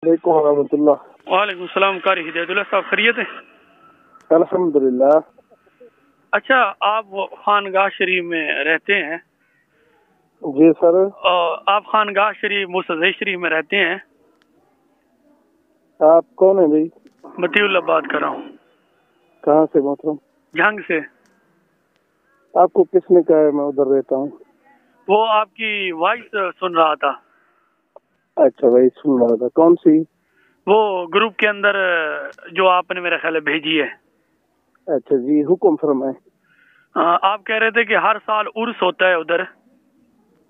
وعلیکم ورحمۃ اللہ۔ وعلیکم السلام قاری ہدایت اللہ صاحب، خیریت ہے؟ الحمدللہ۔ اچھا، آپ خانگاہ شریف میں رہتے ہیں؟ جی سر۔ آپ خانگاہ شریف موسیٰ شریف میں رہتے ہیں؟ آپ کون ہیں بھائی؟ مطیع اللہ بات کر رہا ہوں۔ کہاں سے محترم؟ جھنگ سے۔ آپ کو کس نے کہا ہے میں ادھر رہتا ہوں؟ وہ آپ کی وائس سن رہا تھا۔ اچھا بھائی، سن رہا تھا۔ کون سی؟ وہ گروپ کے اندر جو آپ نے میرا خیال ہے بھیجی ہے۔ اچھا جی، حکم فرمائیں۔ آپ کہہ رہے تھے کہ ہر سال عرس ہوتا ہے ادھر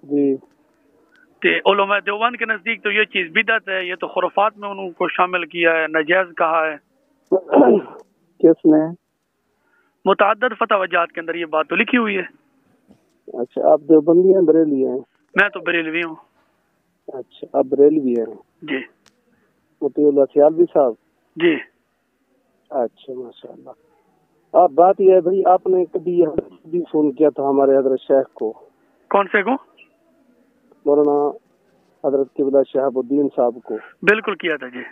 جی۔ تے علماء دیوبند کے نزدیک تو یہ چیز بدعت ہے، یہ تو خرافات میں ان کو شامل کیا ہے، ناجائز کہا ہے۔ کس نے؟ متعدد فتح وجات کے اندر یہ بات تو لکھی ہوئی ہے۔ اچھا، آپ دیوبندی ہیں بریلوی ہیں؟ میں تو بریلوی ہوں۔ اچھا، آپ بریلوی ہیں؟ جی۔ مطیع اللہ سیالوی صاحب؟ جی۔ اچھا، ماشاء اللہ۔ آپ بات یہ ہے بھائی، آپ نے کبھی فون کیا تھا ہمارے حضرت شیخ کو؟ کون سے کو؟ مولانا حضرت قبلہ شہاب الدین صاحب کو؟ بالکل کیا تھا جی۔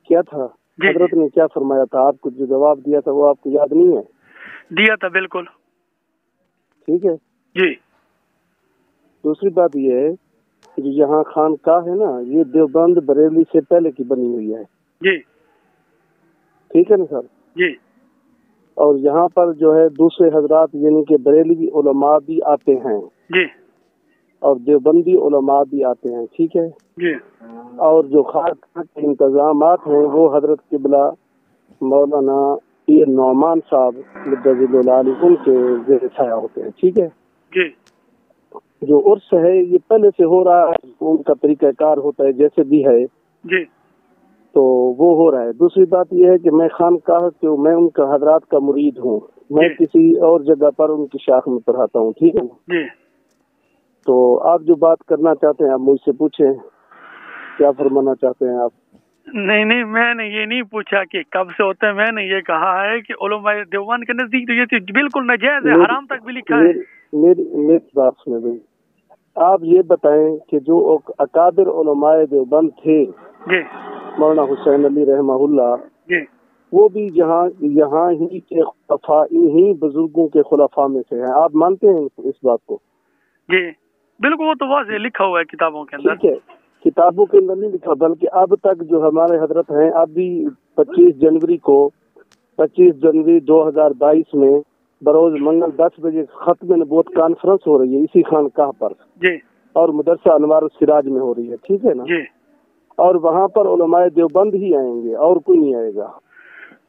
کیا تھا؟ جی حضرت نے کیا فرمایا تھا؟ آپ کو جو جواب دیا تھا وہ آپ کو یاد نہیں ہے؟ دیا تھا بالکل۔ ٹھیک ہے جی۔ دوسری بات یہ ہے کہ جو یہاں خانقاہ ہے نا، یہ دیوبند بریلی سے پہلے کی بنی ہوئی ہے۔ جی۔ ٹھیک ہے نا سر؟ جی۔ اور یہاں پر جو ہے دوسرے حضرات یعنی کہ بریلوی علماء بھی آتے ہیں جی۔ اور دیوبندی علماء بھی آتے ہیں۔ ٹھیک ہے؟ جی۔ اور جو خانقاہ کے انتظامات ہیں وہ حضرت قبلہ مولانا پیر نعمان صاحب مدظل العالی ان کے زیر سایہ ہوتے ہیں۔ ٹھیک ہے؟ جی۔ جو عرس ہے یہ پہلے سے ہو رہا ہے، ان کا طریقہ کار ہوتا ہے جیسے بھی ہے، جی۔ تو وہ ہو رہا ہے۔ دوسری بات یہ ہے کہ میں خانقاہ میں ان کا حضرات کا مرید ہوں، میں کسی اور جگہ پر ان کی شاخ میں پڑھاتا ہوں۔ ٹھیک ہے؟ جی۔ تو آپ جو بات کرنا چاہتے ہیں آپ مجھ سے پوچھیں، کیا فرمانا چاہتے ہیں آپ؟ نہیں، میں نے یہ نہیں پوچھا کہ کب سے ہوتا ہے، میں نے یہ کہا ہے کہ علماء دیوبند کے نزدیک تو یہ چیز بالکل ناجائز ہے، حرام تک بھی لکھا ہے۔ میری بات سنیں بھائی، آپ یہ بتائیں کہ جو اکابر علماء دیوبند تھے، جی۔ مولانا حسین علی رحمہ اللہ، جی۔ وہ بھی یہاں ہی کے خلفاء، انہی بزرگوں کے خلفاء میں سے ہیں۔ آپ مانتے ہیں اس بات کو؟ جی بالکل، وہ تو واضح لکھا ہوا ہے کتابوں کے اندر۔ ٹھیک ہے، کتابوں کے اندر نہیں لکھا بلکہ اب تک جو ہمارے حضرت ہیں، اب بھی 25 جنوری 2022 میں بروز منگل 10 بجے ختم نبوت کانفرنس ہو رہی ہے اسی خانقاہ پر، جی۔ اور مدرسہ انوار السراج میں ہو رہی ہے۔ ٹھیک ہے نا؟ جی۔ اور وہاں پر علماء دیوبند ہی آئیں گے اور کوئی نہیں آئے گا۔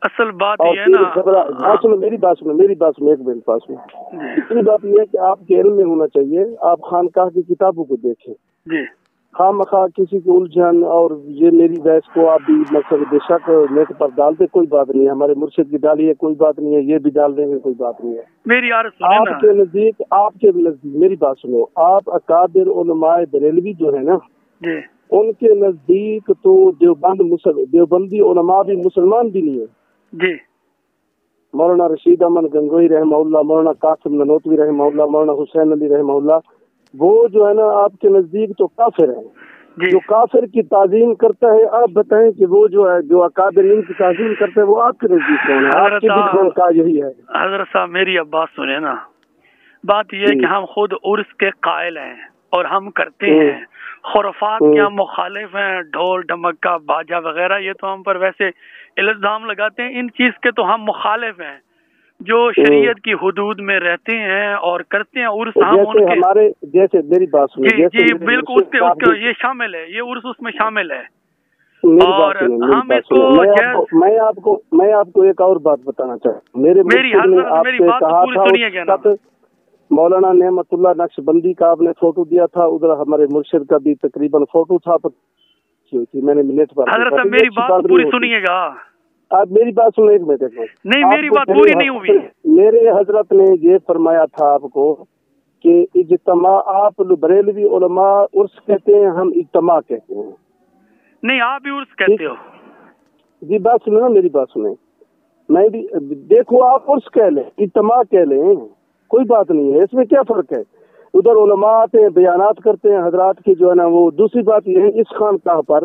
اصل بات یہ ہے نا، میری بات سنیں ایک منٹ پاس میں۔ دوسری بات یہ ہے کہ آپ کے علم میں ہونا چاہیے، آپ خانقاہ کی کتابوں کو دیکھیں۔ جی۔ خواہ مخواہ کسی کی الجھن اور یہ میری بحث کو آپ بھی مقصد بے شک نیٹ پر ڈال دیں، کوئی بات نہیں ہے، ہمارے مرشد کی ڈالی ہے کوئی بات نہیں ہے، یہ بھی ڈال دیں گے کوئی بات نہیں ہے۔ میری عرض سنیں آپ کے نزدیک میری بات سنو، آپ اکابر علماء بریلوی جو ہے نا، جی، ان کے نزدیک تو دیوبندی علماء بھی مسلمان بھی نہیں ہے۔ جی۔ مولانا رشید احمد گنگوئی رحمہ اللہ، مولانا قاسم ننوتوی رحمہ اللہ، مولانا حسین علی رحمہ اللہ، وہ جو ہے نا آپ کے نزدیک تو کافر ہیں۔ جی۔ جو کافر کی تعظیم کرتا ہے، آپ بتائیں کہ وہ جو ہے جو اکابرین کی تعظیم کرتا ہے وہ آپ کے نزدیک کون ہے؟ آپ کی بھی خانقاہ یہی ہے۔ حضرت صاحب میری اب بات سنیں نا، بات یہ ہے کہ ہم خود عرس کے قائل ہیں اور ہم کرتے ہیں، خرافات کے ہم مخالف ہیں، ڈھول ڈمکا باجا وغیرہ یہ تو ہم پر ویسے الزام لگاتے ہیں، ان چیز کے تو ہم مخالف ہیں۔ جو شریعت کی حدود میں رہتے ہیں اور کرتے ہیں عرس، ہم ان کے ہمارے جیسے میری بات سنیں، جی بالکل اس کے یہ شامل ہے، یہ عرس اس میں شامل ہے۔ اور ہم اس کو میں آپ کو ایک اور بات بتانا چاہتا ہوں۔ میری بات پوری سنیے گا نا۔ مولانا نعمت اللہ نقش بندی کا آپ نے فوٹو دیا تھا، ادھر ہمارے مرشد کا بھی تقریباً فوٹو تھا، میں نے نیٹ پر۔ حضرت صاحب میری بات پوری سنیے گا۔ آپ میری بات سنیں ایک منٹ۔ نہیں، میری بات پوری نہیں ہوئی۔ میرے حضرت نے یہ فرمایا تھا آپ کو کہ اجتماع، آپ بریلوی علماء عرس کہتے ہیں، ہم اجتماع کہتے ہیں۔ نہیں، آپ بھی عرس کہتے ہو۔ جی بات سنیں نا، میری بات سنیں۔ میں بھی دیکھو، آپ عرس کہہ لیں، اجتماع کہہ لیں، کوئی بات نہیں ہے، اس میں کیا فرق ہے؟ ادھر علماء آتے ہیں، بیانات کرتے ہیں حضرات کی جو ہے نا وہ۔ دوسری بات یہ ہے اس خانقاہ پر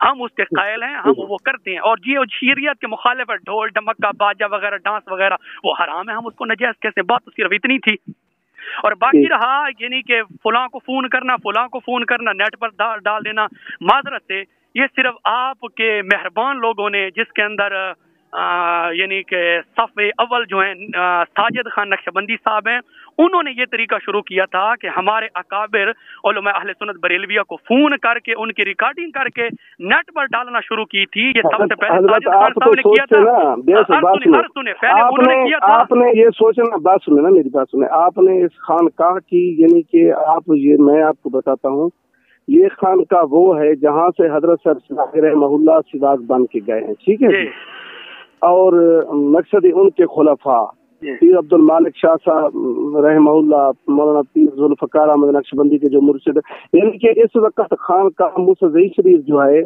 ہم اس کے قائل ہیں، ہم وہ کرتے ہیں، اور یہ شریعت کے مخالف ہے، ڈھول ڈمکا باجا وغیرہ ڈانس وغیرہ وہ حرام ہے، ہم اس کو نجائز کیسے؟ بات تو صرف اتنی تھی۔ اور باقی رہا یعنی کہ فلاں کو فون کرنا نیٹ پر ڈال دینا، معذرت سے یہ صرف آپ کے مہربان لوگوں نے، جس کے اندر یعنی کہ صف اول جو ہیں ساجد خان نقشبندی صاحب ہیں، انہوں نے یہ طریقہ شروع کیا تھا کہ ہمارے اکابر علماء اہل سنت بریلویہ کو فون کر کے ان کی ریکارڈنگ کر کے نیٹ پر ڈالنا شروع کی تھی۔ یہ سب سے پہلے ساجد خان صاحب نے کیا تھا۔ آپ نے یہ سوچنا، بات سنیں نا، میری بات سنیں، آپ نے اس خانقاہ کی یعنی کہ میں آپ کو بتاتا ہوں، یہ خانقاہ وہ ہے جہاں سے حضرت صاحب رحمہ اللہ سواگ بن کے گئے ہیں، ٹھیک ہے، اور مقصد ان کے خلفاء پیر عبد المالک شاہ صاحب رحمہ اللہ، مولانا پیر ذوالفقار احمد نقشبندی کے جو مرشد، یعنی کہ اس وقت خانقاہ موسیٰ شریف جو ہے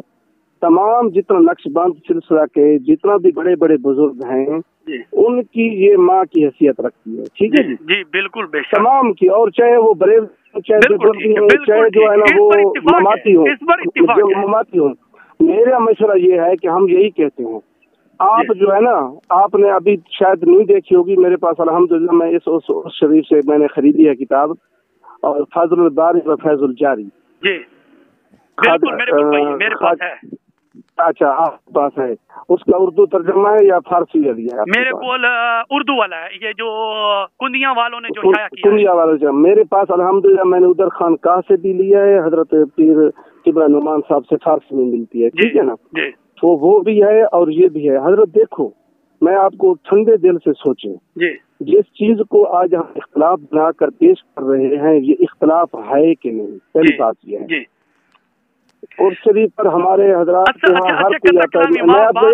تمام جتنا نقش بند سلسلہ کے جتنا بھی بڑے بڑے بزرگ ہیں ان کی یہ ماں کی حیثیت رکھتی ہے، ٹھیک ہے جی بالکل بے شک تمام کی، اور چاہے وہ بڑے چاہے جو ہے نا وہ مماتی ہوں، میرا مشورہ یہ ہے کہ ہم یہی کہتے ہیں، آپ جو ہے نا، آپ نے ابھی شاید نہیں دیکھی ہوگی، میرے پاس الحمدللہ میں اس شریف سے میں نے خریدی ہے کتاب، اور فضل الباری و فیض الجاری، جی بالکل میرے پاس ہے۔ اچھا آپ کے پاس ہے، اس کا اردو ترجمہ ہے یا فارسی ہے؟ میرے پاس اردو والا ہے، یہ جو کنڈیاں والوں نے جو شائع کیا ہے، کنڈیا والوں میرے پاس الحمدللہ میں نے ادھر خانقاہ سے بھی لیا ہے، حضرت پیر قبلہ نعمان صاحب سے فارسی میں ملتی ہے، ٹھیک ہے نا، تو وہ بھی ہے اور یہ بھی ہے۔ حضرت دیکھو، میں آپ کو ٹھنڈے دل سے سوچیں، جس چیز کو آج ہم اختلاف بنا کر پیش کر رہے ہیں یہ اختلاف ہے کہ نہیں، پہلی بات یہ ہے، اور شریف پر ہمارے حضرات کے ہاں ہر کوئی آتا ہے۔ میں آپ کو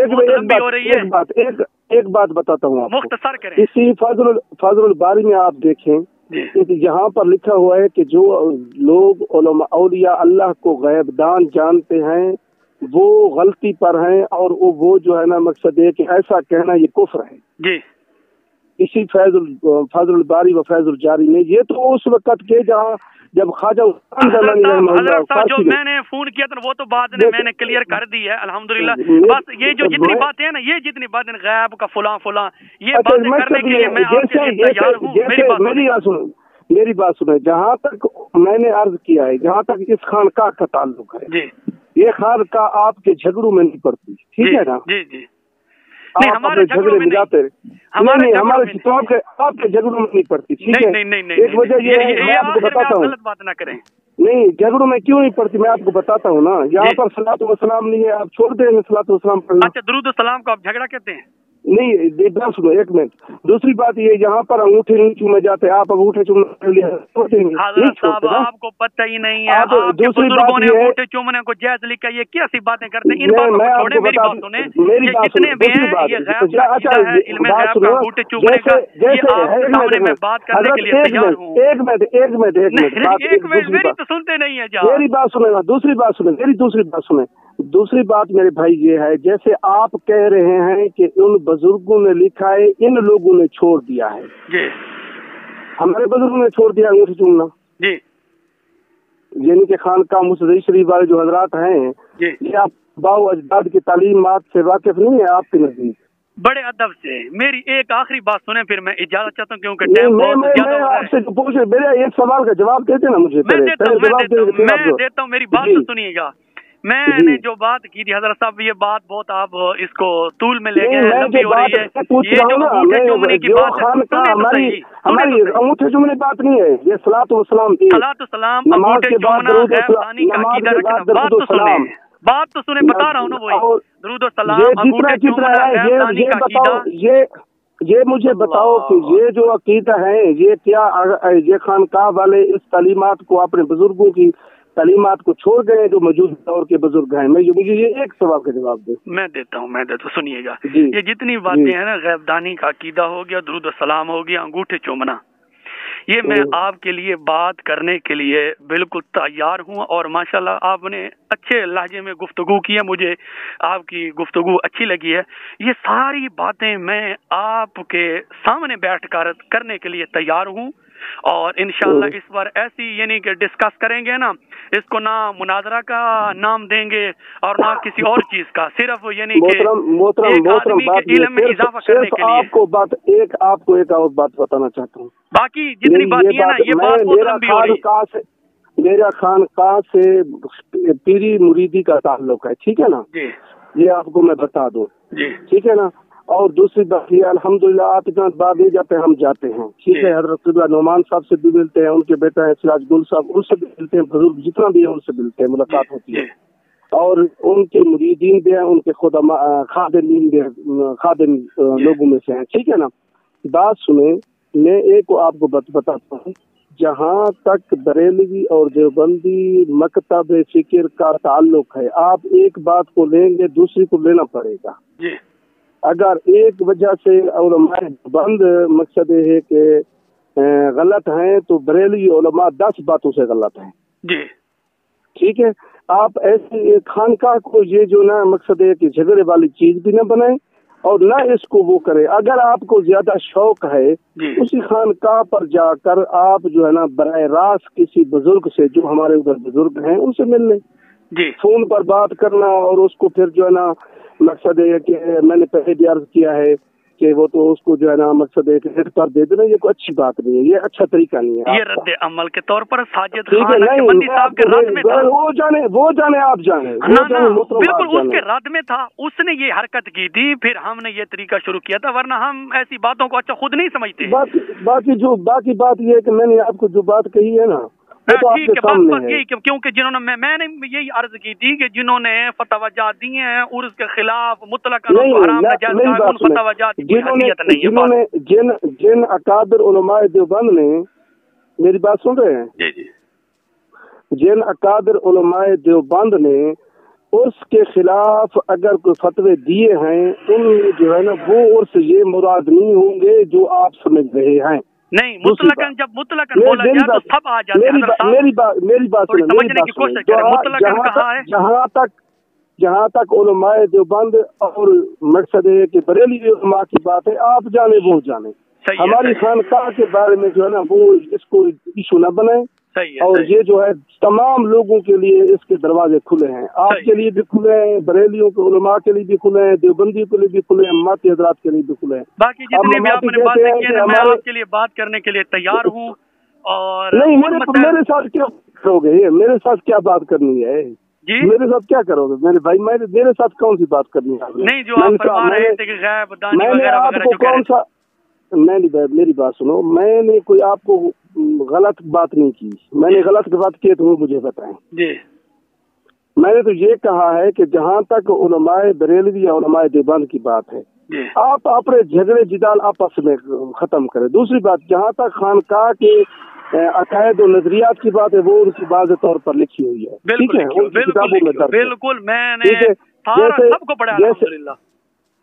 ایک بات بتاتا ہوں آپ کو، اسی فضل الباری میں آپ دیکھیں یہاں پر لکھا ہوا ہے کہ جو لوگ علماء اولیاء اللہ کو غیب دان جانتے ہیں وہ غلطی پر ہیں، اور وہ جو ہے نا مقصد ہے کہ ایسا کہنا یہ کفر ہے جی۔ اسی فضل الباری و فیض الجاری میں، یہ تو اس وقت کے جہاں جب خواجہ حضرت صاحب جو میں نے فون کیا تھا وہ تو بات نے میں نے کلیئر کر دی ہے الحمدللہ، بس یہ جو جتنی باتیں ہیں نا، یہ جتنی باتیں غیب کا فلاں یہ باتیں کرنے کے لیے میں آپ کے لیے تیار ہوں۔ میری بات سنیں، جہاں تک میں نے عرض کیا ہے، جہاں تک اس خانقاہ کا تعلق ہے، یہ خانقاہ آپ کے جھگڑوں میں نہیں پڑتی، ٹھیک ہے نا، جی ہمارے جھگڑے میں جاتے ہمارے آپ کے جھگڑوں میں نہیں پڑتی، ٹھیک ہے، ایک وجہ یہ ہے، میں آپ کو بتاتا ہوں، غلط بات نہ کریں، نہیں جھگڑوں میں کیوں نہیں پڑتی، میں آپ کو بتاتا ہوں نا، یہاں پر صلاۃ و سلام نہیں ہے، آپ چھوڑ دیں گے صلاۃ و سلام پڑھنا۔ اچھا درود و سلام کو آپ جھگڑا کہتے ہیں؟ نہیں بات سنو ایک منٹ، دوسری بات یہ یہاں پر انگوٹھے نہیں چومے جاتے، آپ انگوٹھے چومنے حضرت صاحب آپ کو پتہ ہی نہیں ہے، آپ کے بزرگوں نے انگوٹھے چومنے کو جائز لکھا، یہ کیسی باتیں کرتے ہیں؟ ان باتوں کو چھوڑیں، میری بات سنیں، یہ جتنے بھی ہیں یہ غیب کا عقیدہ ہے، علم غیب کا انگوٹھے چومنے کا، یہ آپ کے سامنے میں بات کرنے کے لیے تیار ہوں۔ ایک منٹ میری تو سنتے نہیں ہے جا، میری بات سنیں، دوسری بات سنیں، میری دوسری بات سنیں، دوسری بات میرے بھائی یہ ہے، جیسے آپ کہہ رہے ہیں کہ ان بزرگوں نے لکھا ہے، ان لوگوں نے چھوڑ دیا ہے، جی ہمارے بزرگوں نے چھوڑ دیا انگوٹھی چومنا، جی، یعنی کہ خانقاہ موسیٰ شریف والے جو حضرات ہیں یہ آپ باؤ اجداد کی تعلیمات سے واقف نہیں ہے آپ کے نزدیک؟ بڑے ادب سے میری ایک آخری بات سنیں پھر میں اجازت چاہتا ہوں، کیونکہ ٹائم بہت زیادہ ہو رہا ہے۔ آپ سے پوچھے، میرے ایک سوال کا جواب دیتے نا مجھے، میں دیتا ہوں، میری بات تو سنیے گا۔ میں نے جو بات کی تھی حضرت صاحب، یہ بات بہت آپ اس کو طول میں لے گئے، لمبی ہو رہی ہے، یہ جو انگوٹھے چومنے کی بات ہے، ہماری انگوٹھے چومنے بات نہیں ہے، یہ صلاۃ و سلام، انگوٹھے چومنا غیب دانی کا عقیدہ رکھنا، بات تو سنیں، بتا رہا ہوں نا، وہی درود و سلام، انگوٹھے چومنا غیب دانی کا عقیدہ۔ یہ مجھے بتاؤ کہ یہ جو عقیدہ ہے یہ کیا یہ خانقاہ والے اس تعلیمات کو، اپنے بزرگوں کی تعلیمات کو چھوڑ گئے جو موجود دور کے بزرگ ہیں؟ مجھے یہ ایک سوال کا جواب دے۔ میں دیتا ہوں، سنیے گا، یہ جتنی باتیں ہیں نا، غیب دانی کا عقیدہ ہو گیا، درود و سلام ہو گیا، انگوٹھے چومنا، یہ میں آپ کے لیے بات کرنے کے لیے بالکل تیار ہوں، اور ماشاءاللہ آپ نے اچھے لہجے میں گفتگو کی ہے، مجھے آپ کی گفتگو اچھی لگی ہے۔ یہ ساری باتیں میں آپ کے سامنے بیٹھ کر کرنے کے لیے تیار ہوں، اور انشاءاللہ اس بار ایسی یعنی کہ ڈسکس کریں گے نا، اس کو نہ مناظرہ کا نام دیں گے اور نہ کسی اور چیز کا، صرف یعنی کہ ایک آدمی کے علم میں اضافہ کرنے کے لیے۔ آپ کو ایک اور بات بتانا چاہتا ہوں، باقی جتنی باتیں ہیں نا یہ بات بہت لمبی ہو رہی ہے۔ میرا خانقاہ سے پیری مریدی کا تعلق ہے، ٹھیک ہے نا جی، یہ آپ کو میں بتا دوں، جی ٹھیک ہے نا۔ اور دوسری بات یہ الحمدللہ آپ اتنا بات نہیں جاتے ہم جاتے ہیں، ٹھیک ہے۔ حضرت قبلہ نعمان صاحب سے بھی ملتے ہیں، ان کے بیٹا ہے سراج گل صاحب، ان سے بھی ملتے ہیں، بزرگ جتنا بھی ہے ان سے ملتے ہیں، ملاقات ہوتی ہے۔ اور ان کے مریدین بھی ہیں، ان کے خادمین بھی ہیں، خادم لوگوں میں سے ہیں، ٹھیک ہے نا۔ بات سنیں، میں ایک آپ کو بتاتا ہوں، جہاں تک بریلوی اور دیوبندی مکتب فکر کا تعلق ہے، آپ ایک بات کو لیں گے دوسری کو لینا پڑے گا۔ جی، اگر ایک وجہ سے علماء دیوبند مقصد ہے کہ غلط ہیں تو بریلوی علماء 10 باتوں سے غلط ہیں، جی ٹھیک ہے۔ آپ ایسے خانقاہ کو یہ جو نا مقصد ہے کہ جھگڑے والی چیز بھی نہ بنائیں اور نہ اس کو وہ کرے۔ اگر آپ کو زیادہ شوق ہے اسی خانقاہ پر جا کر آپ جو ہے نا براہ راست کسی بزرگ سے، جو ہمارے ادھر بزرگ ہیں ان سے مل لیں، جی فون پر بات کرنا، اور اس کو پھر جو ہے نا مقصد ہے کہ میں نے پہلے بھی عرض کیا ہے کہ وہ تو اس کو جو ہے نا مقصد ہے کہ ہٹ پر دے دینا، یہ کوئی اچھی بات نہیں ہے، یہ اچھا طریقہ نہیں ہے۔ یہ رد عمل کے طور پر ساجد خان بندی صاحب کے رد میں تھا، وہ جانے آپ جانے، بالکل اس کے رد میں تھا، اس نے یہ حرکت کی تھی، پھر ہم نے یہ طریقہ شروع کیا تھا، ورنہ ہم ایسی باتوں کو اچھا خود نہیں سمجھتے۔ باقی بات یہ ہے کہ میں نے آپ کو جو بات کہی ہے نا، ٹھیک ہے، بس یہی کیونکہ جنہوں نے میں نے یہی عرض کی تھی کہ جنہوں نے فتویٰ دی ہیں عرس کے خلاف مطلق حرام نجائز فتویٰ کی حیثیت نہیں ہے۔ جن اکابر علماء دیوبند نے، میری بات سن رہے ہیں؟ جی جی، جن اکابر علماء دیوبند نے عرس کے خلاف اگر کوئی فتوے دیے ہیں، ان جو ہے نا وہ عرس یہ مراد نہیں ہوں گے جو آپ سمجھ رہے ہیں۔ نہیں، مطلقاً جب مطلقاً بولا گیا تو سب آ جاتے ہیں۔ میری بات سمجھنے کی کوشش کریں، مطلقاً کہا ہے جہاں تک علماء دیوبند اور مقصد ہے کہ بریلوی علماء کی بات ہے، آپ جانے وہ جانے، ہماری خانقاہ کے بارے میں جو ہے نا وہ اس کو ایشو نہ بنائیں۔ اور یہ جو ہے تمام لوگوں کے لیے اس کے دروازے کھلے ہیں، آپ کے لیے بھی کھلے ہیں، بریلیوں کے علماء کے لیے بھی کھلے ہیں، دیوبندی کے لیے بھی کھلے ہیں، ماتی حضرات کے لیے بھی کھلے ہیں۔ باقی جتنے بھی آپ نے باتیں کی ہیں میں آپ کے لیے بات کرنے کے لیے تیار ہوں۔ اور نہیں، میرے ساتھ کیا کرو گے؟ میرے ساتھ کیا بات کرنی ہے جی؟ میرے ساتھ کیا کرو گے میرے بھائی؟ میرے ساتھ کون سی بات کرنی ہے؟ نہیں، جو آپ فرما رہے تھے کہ غیب دانی وغیرہ وغیرہ جو کون سا، میری بات سنو، میں نے کوئی آپ کو غلط بات نہیں کی، میں نے غلط بات کی تو وہ مجھے بتائیں جی۔ میں نے تو یہ کہا ہے کہ جہاں تک علماء بریلوی یا علماء دیوبند کی بات ہے، آپ اپنے جھگڑے جدال آپس میں ختم کریں۔ دوسری بات، جہاں تک خانقاہ کے عقائد و نظریات کی بات ہے وہ ان کی واضح طور پر لکھی ہوئی ہے، ٹھیک ہے، بالکل میں نے سب کو پڑھا الحمدللہ۔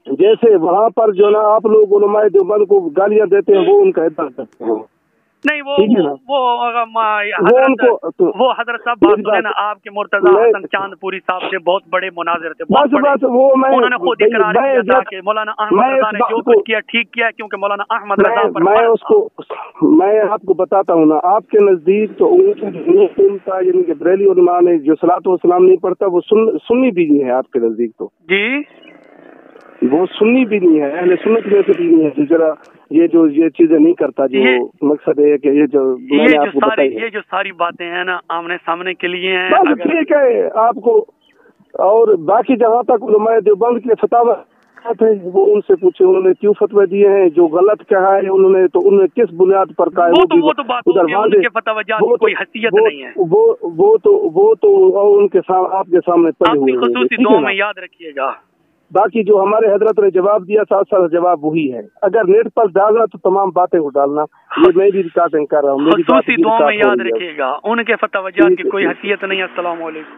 جیسے وہاں پر جو نا آپ لوگ علماء دیوبند کو گالیاں دیتے ہیں، وہ ان کا احترام کرتے ہیں۔ نہیں، وہ حضرت صاحب بات سنیں نا، آپ کے مرتضی حسن چاند پوری صاحب سے بہت بڑے مناظر تھے، انہوں نے خود اقرار کیا تھا کہ مولانا احمد رضا نے جو کچھ کیا ٹھیک کیا، کیونکہ مولانا احمد رضا پر میں آپ کو بتاتا ہوں نا، آپ کے نزدیک تو یعنی کہ بریلی علماء نے جو صلاۃ و سلام نہیں پڑھتا وہ سنی بھی نہیں ہے آپ کے نزدیک، تو جی وہ سنی بھی نہیں ہے، اہل سنت میں سے بھی نہیں ہے، ذرا یہ چیزیں نہیں کرتا، جو مقصد ہے کہ یہ جو ساری باتیں ہیں نا آمنے سامنے کے لیے ہیں، ٹھیک ہے آپ کو۔ اور باقی جہاں تک علماء دیوبند کے فتاوی ہے وہ ان سے پوچھے، انہوں نے کیوں فتوی دیے ہیں، جو غلط کہا ہے انہوں نے کس بنیاد پر کہا ہے، وہ تو بات ان کے فتویٰ کی کوئی حیثیت نہیں ہے، وہ تو ان کے سامنے آپ کے سامنے پڑے ہوئے ہیں، خصوصی دعاؤں میں یاد رکھیے گا۔ باقی جو ہمارے حضرت نے جواب دیا ساتھ ساتھ جواب وہی ہے، اگر نیٹ پر ڈالنا تو تمام باتیں کو ڈالنا، یہ میں بھی ریکارڈنگ کر رہا ہوں، خصوصی دعاؤں میں یاد رکھیے گا، ان کے فتویٰ کی کوئی حیثیت نہیں ہے۔ السلام علیکم۔